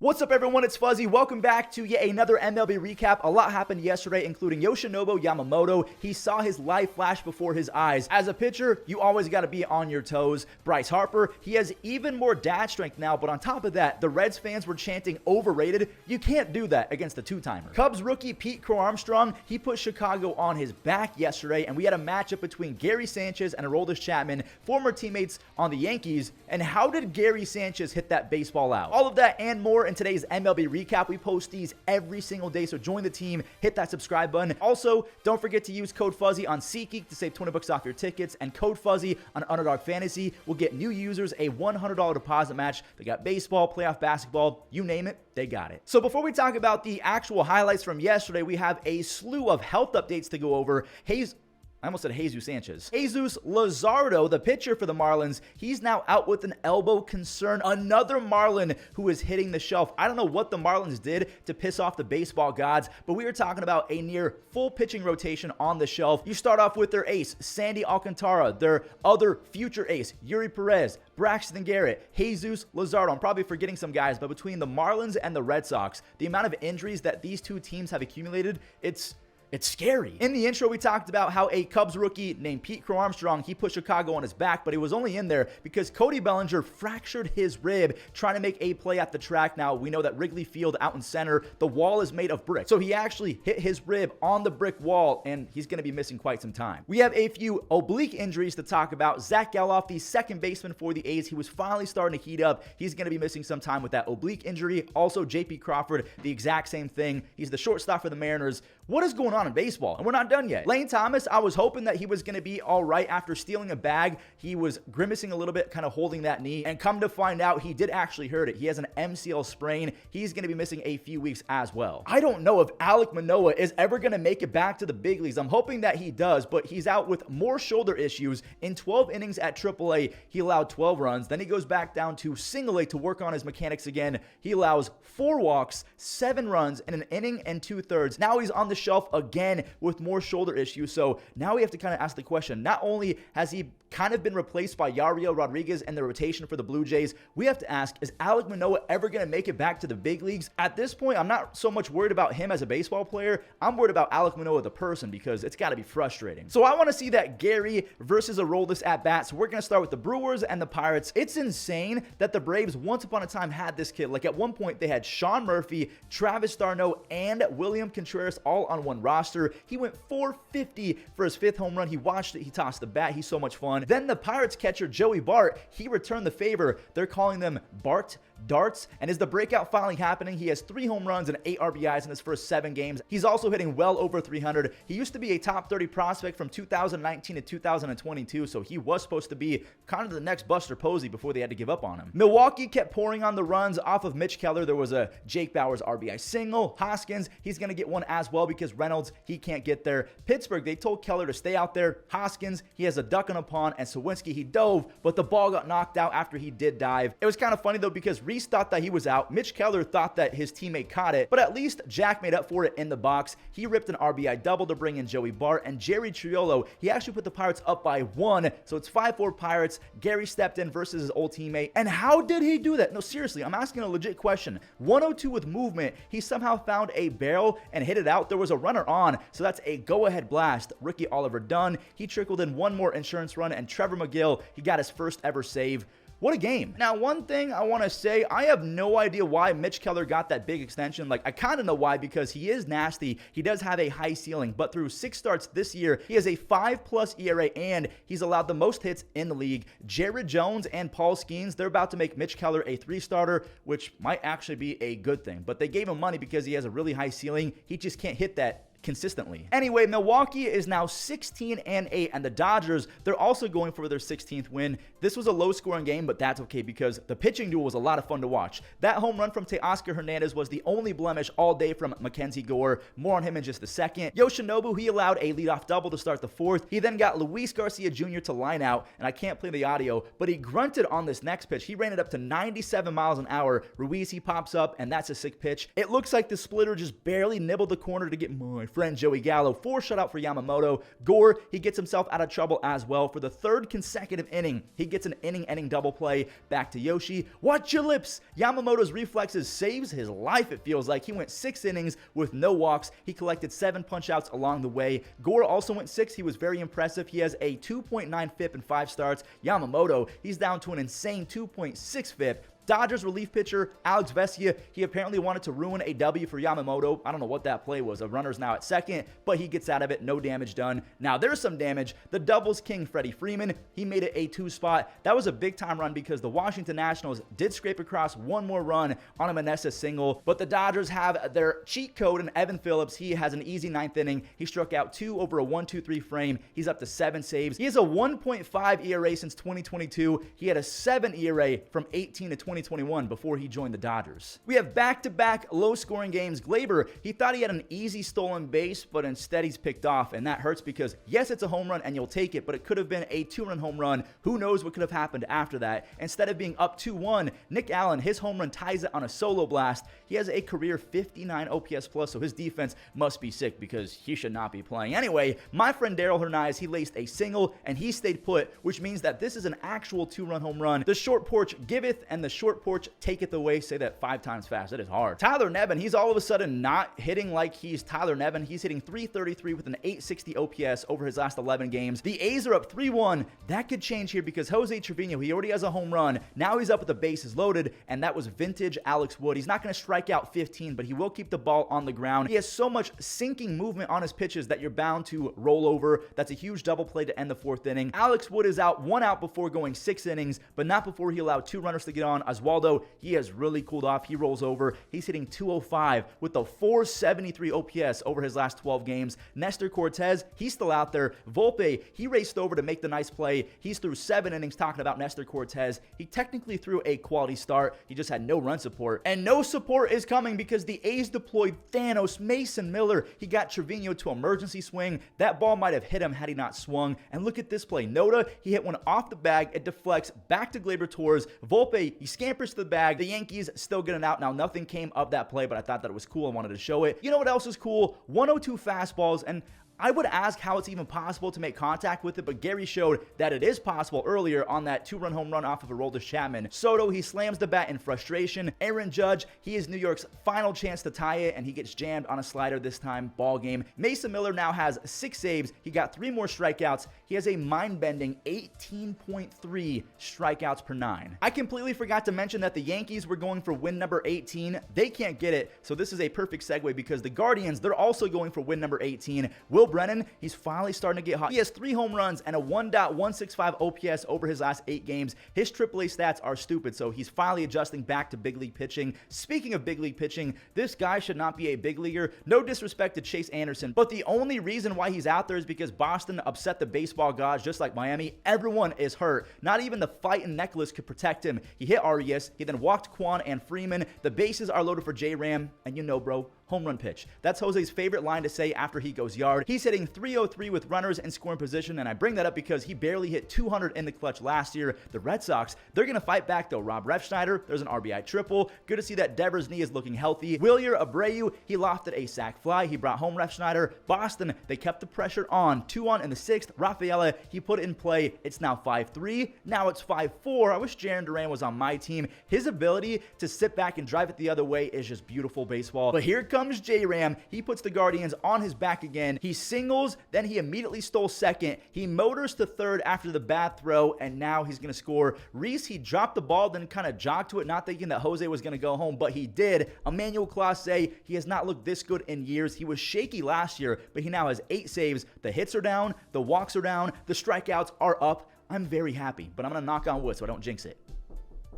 What's up, everyone? It's Fuzzy. Welcome back to yet another MLB recap. A lot happened yesterday, including Yoshinobu Yamamoto. He saw his life flash before his eyes. As a pitcher, you always got to be on your toes. Bryce Harper, he has even more dad strength now, but on top of that, the Reds fans were chanting overrated. You can't do that against the two-timer. Cubs rookie Pete Crow Armstrong, he put Chicago on his back yesterday, and we had a matchup between Gary Sanchez and Aroldis Chapman, former teammates on the Yankees. And how did Gary Sanchez hit that baseball out? All of that and more in today's MLB recap. We post these every single day, so join the team, hit that subscribe button. Also, don't forget to use code Fuzzy on SeatGeek to save $20 off your tickets, and code Fuzzy on Underdog Fantasy will get new users a $100 deposit match. They got baseball, playoff basketball, you name it, they got it. So before we talk about the actual highlights from yesterday, we have a slew of health updates to go over. I almost said Jesus Sanchez. Jesus Luzardo, the pitcher for the Marlins, he's now out with an elbow concern. Another Marlin who is hitting the shelf. I don't know what the Marlins did to piss off the baseball gods, but we are talking about a near full pitching rotation on the shelf. You start off with their ace, Sandy Alcantara, their other future ace, Yuri Perez, Braxton Garrett, Jesus Luzardo. I'm probably forgetting some guys, but between the Marlins and the Red Sox, the amount of injuries that these two teams have accumulated, it's scary. In the intro, we talked about how a Cubs rookie named Pete Crow Armstrong, he put Chicago on his back, but he was only in there because Cody Bellinger fractured his rib trying to make a play at the track. Now, we know that Wrigley Field out in center, the wall is made of brick. So he actually hit his rib on the brick wall, and he's going to be missing quite some time. We have a few oblique injuries to talk about. Zach Geloff, the second baseman for the A's, he was finally starting to heat up. He's going to be missing some time with that oblique injury. Also, J.P. Crawford, the exact same thing. He's the shortstop for the Mariners. What is going on in baseball? And we're not done yet. Lane Thomas, I was hoping that he was going to be all right after stealing a bag. He was grimacing a little bit, kind of holding that knee, and come to find out, he did actually hurt it. He has an MCL sprain. He's going to be missing a few weeks as well. I don't know if Alek Manoah is ever going to make it back to the big leagues. I'm hoping that he does, but he's out with more shoulder issues. In 12 innings at AAA, he allowed 12 runs. Then he goes back down to single A to work on his mechanics again. He allows 4 walks, 7 runs in an inning and 2/3. Now he's on the shelf again with more shoulder issues. So now we have to kind of ask the question, not only has he kind of been replaced by Yariel Rodriguez in the rotation for the Blue Jays, we have to ask, is Alek Manoah ever going to make it back to the big leagues? At this point, I'm not so much worried about him as a baseball player. I'm worried about Alek Manoah the person, because it's got to be frustrating. So I want to see that Gary versus Aroldis at bat. So we're going to start with the Brewers and the Pirates. It's insane that the Braves once upon a time had this kid. Like at one point they had Sean Murphy, Travis d'Arnaud, and William Contreras all on one roster. He went 450 for his 5th home run. He watched it. He tossed the bat. He's so much fun. Then the Pirates catcher Joey Bart, he returned the favor. They're calling them Bart Darts. And is the breakout finally happening? He has 3 home runs and 8 RBIs in his first 7 games. He's also hitting well over 300. He used to be a top 30 prospect from 2019 to 2022, so he was supposed to be kind of the next Buster Posey before they had to give up on him. Milwaukee kept pouring on the runs off of Mitch Keller. There was a Jake Bauers RBI single. Hoskins, he's going to get one as well because Reynolds, he can't get there. Pittsburgh, they told Keller to stay out there. Hoskins, he has a duck in a pond, and Sawinski, he dove, but the ball got knocked out after he did dive. It was kind of funny though, because Reese thought that he was out. Mitch Keller thought that his teammate caught it, but at least Jack made up for it in the box. He ripped an RBI double to bring in Joey Bart, and Jerry Triolo, he actually put the Pirates up by 1, so it's 5-4 Pirates. Gary stepped in versus his old teammate, and how did he do that? No, seriously, I'm asking a legit question. 102 with movement, he somehow found a barrel and hit it out. There was a runner on, so that's a go-ahead blast. Rookie Oliver Dunn, he trickled in one more insurance run, and Trevor McGill, he got his first ever save. What a game. Now, one thing I want to say, I have no idea why Mitch Keller got that big extension. Like, I kind of know why, because he is nasty. He does have a high ceiling, but through 6 starts this year, he has a 5+ ERA, and he's allowed the most hits in the league. Jared Jones and Paul Skeens, they're about to make Mitch Keller a 3-starter, which might actually be a good thing. But they gave him money because he has a really high ceiling. He just can't hit that consistently. Anyway, Milwaukee is now 16-8, and the Dodgers, they're also going for their 16th win. This was a low-scoring game, but that's okay because the pitching duel was a lot of fun to watch. That home run from Teoscar Hernandez was the only blemish all day from Mackenzie Gore. More on him in just a second. Yoshinobu, he allowed a leadoff double to start the 4th. He then got Luis Garcia Jr. to line out, and I can't play the audio, but he grunted on this next pitch. He ran it up to 97 miles an hour. Ruiz, he pops up, and that's a sick pitch. It looks like the splitter just barely nibbled the corner to get my friend Joey Gallo. 4 shutout for Yamamoto. Gore, he gets himself out of trouble as well. For the 3rd consecutive inning, he gets an inning-ending double play back to Yoshi. Watch your lips. Yamamoto's reflexes saves his life, it feels like. He went 6 innings with no walks. He collected 7 punch-outs along the way. Gore also went 6. He was very impressive. He has a 2.9 FIP in 5 starts. Yamamoto, he's down to an insane 2.6 FIP. Dodgers relief pitcher Alex Vesia, he apparently wanted to ruin a W for Yamamoto. I don't know what that play was. A runner's now at second, but he gets out of it. No damage done. Now, there's some damage. The doubles king, Freddie Freeman, he made it a 2 spot. That was a big-time run because the Washington Nationals did scrape across one more run on a Manoah single, but the Dodgers have their cheat code in Evan Phillips. He has an easy 9th inning. He struck out 2 over a 1-2-3 frame. He's up to 7 saves. He has a 1.5 ERA since 2022. He had a 7 ERA from 18 to 2021 before he joined the Dodgers. We have back-to-back low-scoring games. Gleyber, he thought he had an easy stolen base, but instead he's picked off, and that hurts because, yes, it's a home run and you'll take it, but it could have been a 2-run home run. Who knows what could have happened after that? Instead of being up 2-1, Nick Allen, his home run ties it on a solo blast. He has a career 59 OPS plus, so his defense must be sick because he should not be playing. Anyway, my friend Daryl Hernandez, he laced a single and he stayed put, which means that this is an actual 2-run home run. The short porch giveth and the short porch taketh away. Say that 5 times fast. It is hard. Tyler Nevin, he's all of a sudden not hitting like he's Tyler Nevin. He's hitting .333 with an .860 OPS over his last 11 games. The A's are up 3-1. That could change here because Jose Trevino, he already has a home run. Now he's up with the bases loaded, and that was vintage Alex Wood. He's not going to strike out 15, but he will keep the ball on the ground. He has so much sinking movement on his pitches that you're bound to roll over. That's a huge double play to end the 4th inning. Alex Wood is out 1 out before going 6 innings, but not before he allowed 2 runners to get on. Oswaldo, he has really cooled off. He rolls over. He's hitting .205 with a 473 OPS over his last 12 games. Nestor Cortez, he's still out there. Volpe, he raced over to make the nice play. He's through 7 innings talking about Nestor Cortez. He technically threw a quality start. He just had no run support. And no support is coming because the A's deployed Thanos, Mason Miller. He got Trevino to emergency swing. That ball might have hit him had he not swung. And look at this play. Noda, he hit one off the bag. It deflects back to Gleyber Torres. Volpe, he scampers to the bag. The Yankees still getting out. Now, nothing came of that play, but I thought that it was cool. I wanted to show it. You know what else is cool? 102 fastballs, and I would ask how it's even possible to make contact with it, but Gary showed that it is possible earlier on that 2-run home run off of Aroldis Chapman. Soto, he slams the bat in frustration. Aaron Judge, he is New York's final chance to tie it, and he gets jammed on a slider this time. Ball game. Mason Miller now has 6 saves. He got 3 more strikeouts. He has a mind-bending 18.3 strikeouts per 9. I completely forgot to mention that the Yankees were going for win number 18. They can't get it, so this is a perfect segue because the Guardians, they're also going for win number 18. Will Brennan, he's finally starting to get hot. He has 3 home runs and a 1.165 OPS over his last 8 games. His AAA stats are stupid, so he's finally adjusting back to big league pitching. Speaking of big league pitching, this guy should not be a big leaguer. No disrespect to Chase Anderson, but the only reason why he's out there is because Boston upset the baseball gods just like Miami. Everyone is hurt. Not even the fighting necklace could protect him. He hit Arias. He then walked Quan and Freeman. The bases are loaded for J-Ram, and you know, bro, home run pitch. That's Jose's favorite line to say after he goes yard. He's hitting .303 with runners in scoring position, and I bring that up because he barely hit 200 in the clutch last year. The Red Sox, they're going to fight back though. Rob Refsnyder, there's an RBI triple. Good to see that Devers' knee is looking healthy. Wilyer Abreu, he lofted a sac fly. He brought home Refsnyder. Boston, they kept the pressure on. 2-on in the 6th. Rafaela, he put it in play. It's now 5-3. Now it's 5-4. I wish Jarren Duran was on my team. His ability to sit back and drive it the other way is just beautiful baseball. But here comes J-Ram. He puts the Guardians on his back again. He singles, then he immediately stole second. He motors to third after the bad throw, and now he's going to score. Reese, he dropped the ball, then kind of jogged to it, not thinking that Jose was going to go home, but he did. Emmanuel Clase, he has not looked this good in years. He was shaky last year, but he now has 8 saves. The hits are down, the walks are down, the strikeouts are up. I'm very happy, but I'm going to knock on wood so I don't jinx it.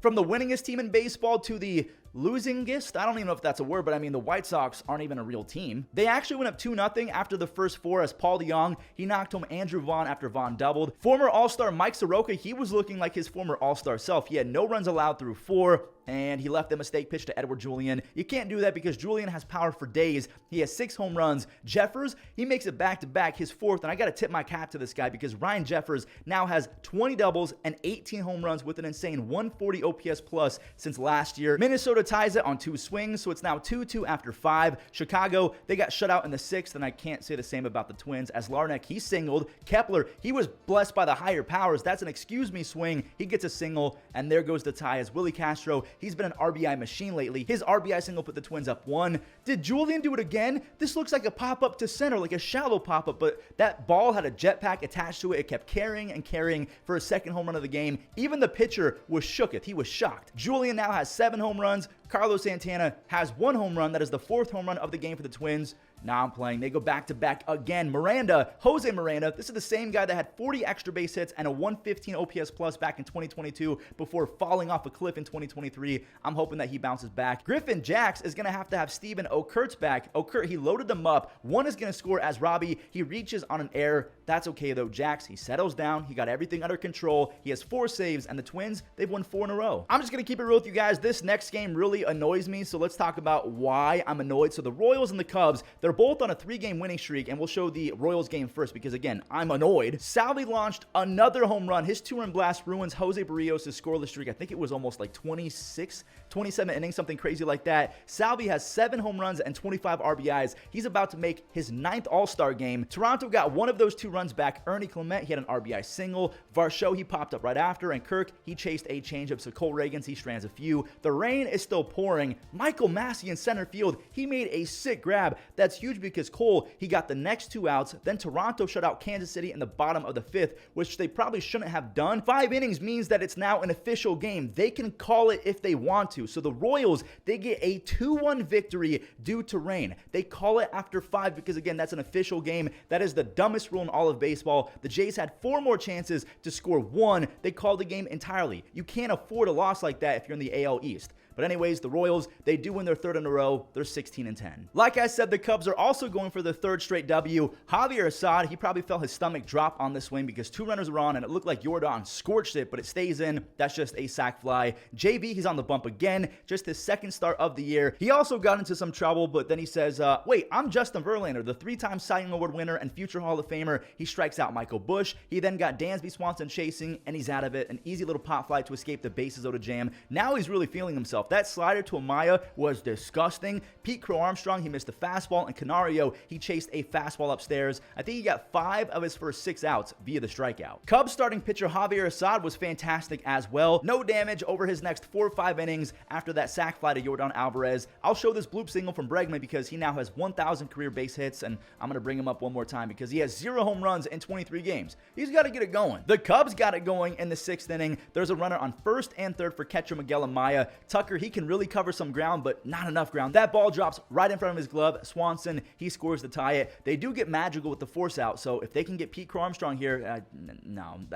From the winningest team in baseball to the losingest, I don't even know if that's a word, but I mean, the White Sox aren't even a real team. They actually went up 2-0 after the first 4 as Paul DeJong, he knocked home Andrew Vaughn after Vaughn doubled. Former All-Star Mike Soroka, he was looking like his former All-Star self. He had no runs allowed through 4. and he left a mistake pitch to Edward Julian. You can't do that because Julian has power for days. He has 6 home runs. Jeffers, he makes it back-to-back, his 4th, and I got to tip my cap to this guy because Ryan Jeffers now has 20 doubles and 18 home runs with an insane 140 OPS plus since last year. Minnesota ties it on 2 swings, so it's now 2-2 after 5. Chicago, they got shut out in the 6th, and I can't say the same about the Twins as Larnach, he singled. Kepler, he was blessed by the higher powers. That's an excuse me swing. He gets a single, and there goes the tie as Willie Castro, he's been an RBI machine lately. His RBI single put the Twins up 1. Did Julian do it again? This looks like a pop-up to center, like a shallow pop-up, but that ball had a jetpack attached to it. It kept carrying and carrying for a second home run of the game. Even the pitcher was shooketh. He was shocked. Julian now has 7 home runs. Carlos Santana has 1 home run. That is the 4th home run of the game for the Twins. Now I'm playing. They go back-to-back again. Miranda, Jose Miranda, this is the same guy that had 40 extra base hits and a 115 OPS plus back in 2022 before falling off a cliff in 2023. I'm hoping that he bounces back. Griffin Jax is going to have Steven Okert's back. Okert, he loaded them up. One is going to score as Robbie. He reaches on an error. That's okay, though. Jax, he settles down. He got everything under control. He has 4 saves, and the Twins, they've won 4 in a row. I'm just going to keep it real with you guys. This next game really annoys me, so let's talk about why I'm annoyed. So the Royals and the Cubs, they're both on a 3-game winning streak, and we'll show the Royals game first because, again, I'm annoyed. Salvi launched another home run. His 2-run blast ruins Jose Barrios' scoreless streak. I think it was almost like 27 innings, something crazy like that. Salvi has 7 home runs and 25 RBIs. He's about to make his 9th All-Star game. Toronto got one of those 2 runs back. Ernie Clement, he had an RBI single. Varsho, he popped up right after, and Kirk, he chased a changeup. So Cole Reagans, he strands a few. The rain is still pouring. Michael Massey in center field, he made a sick grab. That's huge because Cole, he got the next 2 outs. Then Toronto shut out Kansas City in the bottom of the 5th, which they probably shouldn't have done. 5 innings means that it's now an official game. They can call it if they want to. So the Royals, they get a 2-1 victory due to rain. They call it after 5 because, again, that's an official game. That is the dumbest rule in all of baseball. The Jays had 4 more chances to score 1. They called the game entirely. You can't afford a loss like that if you're in the AL East. But anyways, the Royals, they do win their 3rd in a row. They're 16-10. Like I said, the Cubs are also going for their 3rd straight W. Javier Assad, he probably felt his stomach drop on this swing because 2 runners were on, and it looked like Jordan scorched it, but it stays in. That's just a sac fly. JV, he's on the bump again. Just his 2nd start of the year. He also got into some trouble, but then he says, wait, I'm Justin Verlander, the 3-time Cy Young Award winner and future Hall of Famer. He strikes out Michael Busch. He then got Dansby Swanson chasing, and he's out of it. An easy little pop fly to escape the bases out of jam. Now he's really feeling himself. That slider to Amaya was disgusting. Pete Crow Armstrong, he missed a fastball, and Canario, he chased a fastball upstairs. I think he got 5 of his first 6 outs via the strikeout. Cubs starting pitcher Javier Assad was fantastic as well. No damage over his next 4 or 5 innings after that sac fly to Yordan Alvarez. I'll show this bloop single from Bregman because he now has 1,000 career base hits, and I'm going to bring him up one more time because he has 0 home runs in 23 games. He's got to get it going. The Cubs got it going in the 6th inning. There's a runner on 1st and 3rd for catcher Miguel Amaya. Tucker, he can really cover some ground, but not enough ground. That ball drops right in front of his glove. Swanson, he scores to tie it. They do get magical with the force out, so if they can get Pete Crow Armstrong here,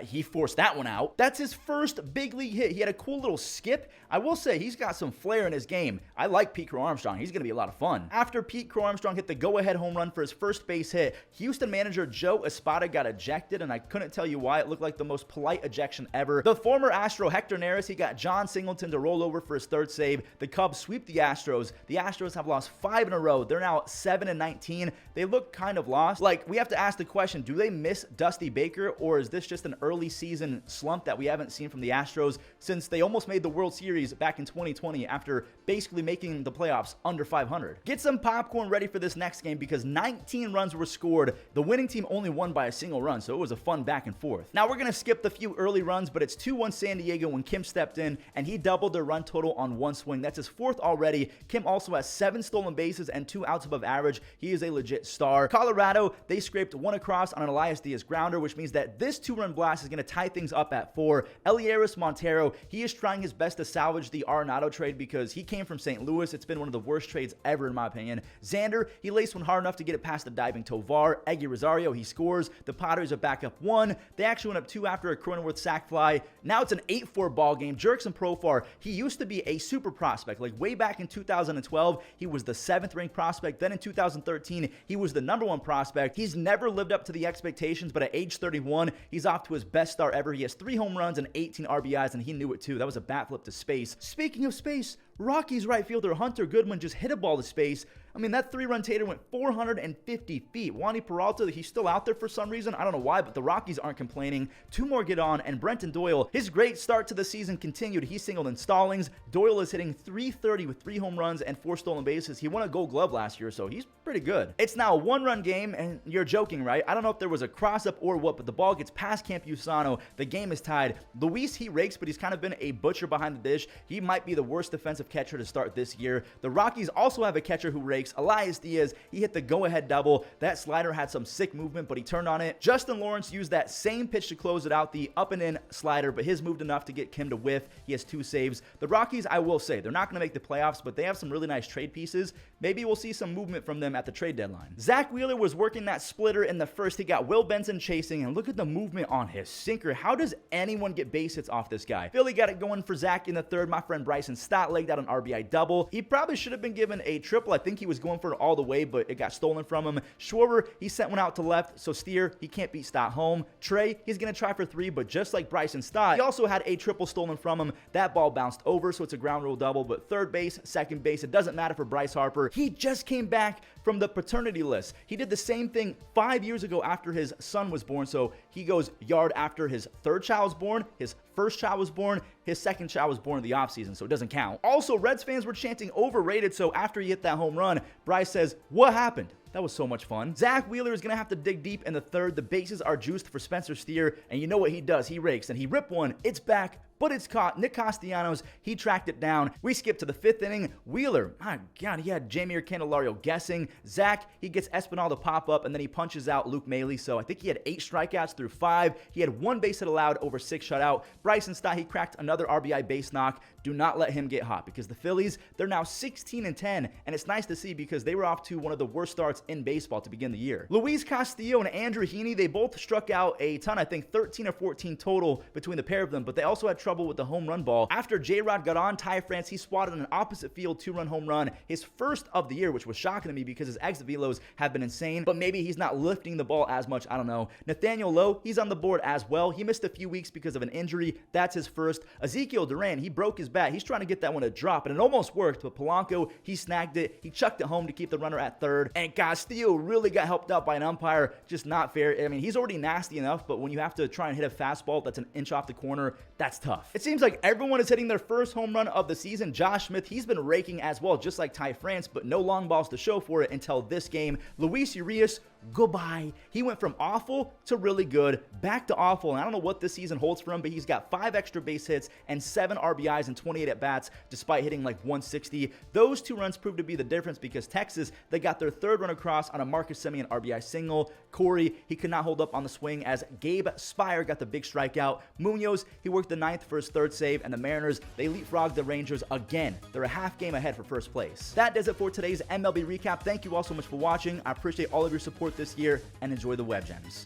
he forced that one out. That's his first big league hit. He had a cool little skip. I will say he's got some flair in his game. I like Pete Crow Armstrong. He's going to be a lot of fun. After Pete Crow Armstrong hit the go-ahead home run for his first base hit, Houston manager Joe Espada got ejected, and I couldn't tell you why. It looked like the most polite ejection ever. The former Astro Hector Neris, he got John Singleton to roll over for his 3rd save. The Cubs sweep the Astros. The Astros have lost 5 in a row. They're now 7-19. They look kind of lost. Like, we have to ask the question, do they miss Dusty Baker, or is this just an early season slump that we haven't seen from the Astros since they almost made the World Series back in 2020 after basically making the playoffs under 500? Get some popcorn ready for this next game because 19 runs were scored. The winning team only won by a single run, so it was a fun back and forth. Now, we're going to skip the few early runs, but it's 2-1 San Diego when Kim stepped in, and he doubled their run total on 1 swing. That's his 4th already. Kim also has 7 stolen bases and 2 outs above average. He is a legit star. Colorado, they scraped 1 across on an Elias Diaz grounder, which means that this 2-run blast is going to tie things up at 4. Elieris Montero, he is trying his best to salvage the Arenado trade because he came from St. Louis. It's been one of the worst trades ever in my opinion. Xander, he laced one hard enough to get it past the diving Tovar. Eggy Rosario, he scores. The Padres are back up 1. They actually went up 2 after a Cronenworth sac fly. Now it's an 8-4 ball game. Jerkson Profar, he used to be a super prospect. Like way back in 2012, he was the 7th ranked prospect. Then in 2013, he was the #1 prospect. He's never lived up to the expectations, but at age 31, he's off to his best start ever. He has 3 home runs and 18 RBIs, and he knew it too. That was a bat flip to space. Speaking of space, Rockies right fielder Hunter Goodman just hit a ball to space. I mean, that 3-run tater went 450 feet. Wandy Peralta, he's still out there for some reason. I don't know why, but the Rockies aren't complaining. 2 more get on, and Brenton Doyle, his great start to the season continued. He singled in Stallings. Doyle is hitting .330 with 3 home runs and 4 stolen bases. He won a Gold Glove last year, so he's pretty good. It's now a 1-run game, and you're joking, right? I don't know if there was a cross-up or what, but the ball gets past Campusano. The game is tied. Luis, he rakes, but he's kind of been a butcher behind the dish. He might be the worst defensive catcher to start this year. The Rockies also have a catcher who rakes. Elias Diaz, he hit the go-ahead double. That slider had some sick movement, but he turned on it. Justin Lawrence used that same pitch to close it out, the up and in slider, but his moved enough to get Kim to whiff. He has 2 saves. The Rockies, I will say, they're not going to make the playoffs, but they have some really nice trade pieces. Maybe we'll see some movement from them at the trade deadline. Zach Wheeler was working that splitter in the first. He got Will Benson chasing, and look at the movement on his sinker. How does anyone get base hits off this guy? Philly got it going for Zach in the 3rd. My friend Bryce Stott legged out an RBI double. He probably should have been given a triple. I think he was going for it all the way, but it got stolen from him. Schwarber, he sent one out to left, so Steer, he can't beat Stott home. Trey, he's going to try for 3, but just like Bryce Stott, he also had a triple stolen from him. That ball bounced over, so it's a ground rule double, but 3rd base, 2nd base, it doesn't matter for Bryce Harper. He just came back from the paternity list. He did the same thing 5 years ago after his son was born, so he goes yard after his 3rd child was born, his 1st child was born, his 2nd child was born in the offseason, so it doesn't count. Also, Reds fans were chanting overrated, so after he hit that home run, Bryce says, "What happened?" That was so much fun. Zach Wheeler is going to have to dig deep in the 3rd. The bases are juiced for Spencer Steer, and you know what he does. He rakes, and he ripped one. It's back, but it's caught. Nick Castellanos, he tracked it down. We skip to the 5th inning. Wheeler, my God, he had Jamier Candelario guessing. Zach, he gets Espinal to pop up, and then he punches out Luke Maley. So I think he had 8 strikeouts through 5. He had 1 base hit allowed over 6 shutout. Bryce Stott, he cracked another RBI base knock. Do not let him get hot, because the Phillies, they're now 16-10, and it's nice to see because they were off to one of the worst starts in baseball to begin the year. Luis Castillo and Andrew Heaney, they both struck out a ton, I think 13 or 14 total between the pair of them, but they also had trouble with the home run ball. After J-Rod got on, Ty France, he swatted an opposite field 2-run home run, his first of the year, which was shocking to me because his exit velos have been insane, but maybe he's not lifting the ball as much, I don't know. Nathaniel Lowe, he's on the board as well. He missed a few weeks because of an injury. That's his first. Ezekiel Duran, he broke his bat. He's trying to get that one to drop, and it almost worked, but Polanco, he snagged it. He chucked it home to keep the runner at 3rd, and Castillo really got helped out by an umpire. Just not fair. I mean, he's already nasty enough, but when you have to try and hit a fastball that's an inch off the corner, that's tough. It seems like everyone is hitting their first home run of the season. Josh Smith, he's been raking as well, just like Ty France, but no long balls to show for it until this game. Luis Urias, goodbye. He went from awful to really good, back to awful, and I don't know what this season holds for him, but he's got 5 extra base hits and 7 RBIs and 28 at-bats, despite hitting like 160. Those 2 runs proved to be the difference because Texas, they got their 3rd run across on a Marcus Semien RBI single. Corey, he could not hold up on the swing as Gabe Spire got the big strikeout. Munoz, he worked the 9th for his 3rd save, and the Mariners, they leapfrogged the Rangers again. They're a half game ahead for 1st place. That does it for today's MLB recap. Thank you all so much for watching. I appreciate all of your support this year, and enjoy the web gems.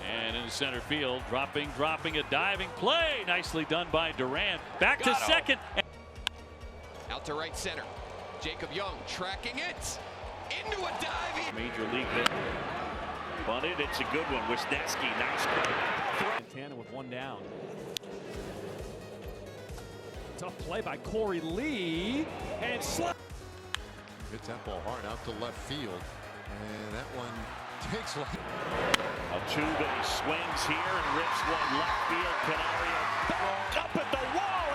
And in center field, dropping a diving play. Nicely done by Durant. Back to second. Out to right center. Jacob Young tracking it. Into a diving. Major league hit. Bunted. It's a good one. Wisniewski. Nice play. Montana with 1 down. Tough play by Corey Lee. And hits that ball hard out to left field. And that one takes like Altuve swings here and rips one left field. Canario back up at the